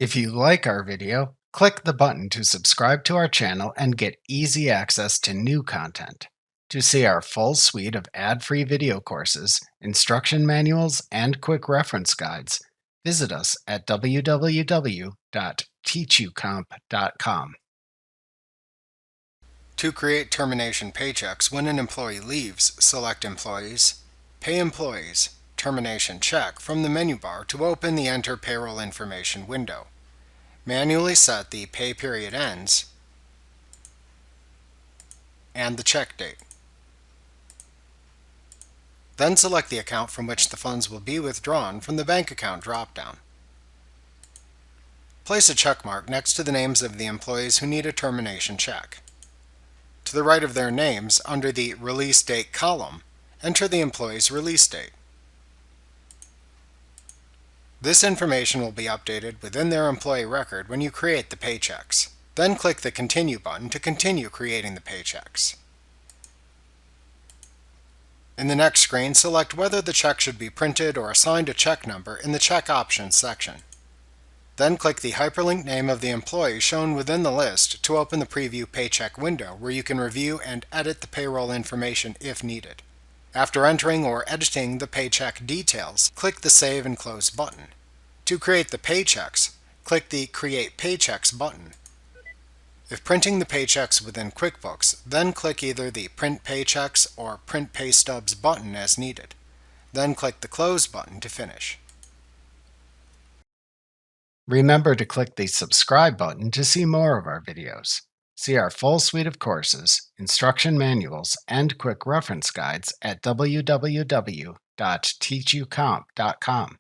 If you like our video, click the button to subscribe to our channel and get easy access to new content. To see our full suite of ad-free video courses, instruction manuals, and quick reference guides, visit us at www.teachucomp.com. To create termination paychecks when an employee leaves, select Employees, Pay Employees, Termination Check from the menu bar to open the Enter Payroll Information window. Manually set the pay period ends and the check date. Then select the account from which the funds will be withdrawn from the bank account drop-down. Place a check mark next to the names of the employees who need a termination check. To the right of their names, under the Release Date column, enter the employee's release date. This information will be updated within their employee record when you create the paychecks. Then click the Continue button to continue creating the paychecks. In the next screen, select whether the check should be printed or assigned a check number in the Check Options section. Then click the hyperlink name of the employee shown within the list to open the Preview Paycheck window where you can review and edit the payroll information if needed. After entering or editing the paycheck details, click the Save and Close button. To create the paychecks, click the Create Paychecks button. If printing the paychecks within QuickBooks, then click either the Print Paychecks or Print Pay Stubs button as needed. Then click the Close button to finish. Remember to click the Subscribe button to see more of our videos. See our full suite of courses, instruction manuals, and quick reference guides at www.teachucomp.com.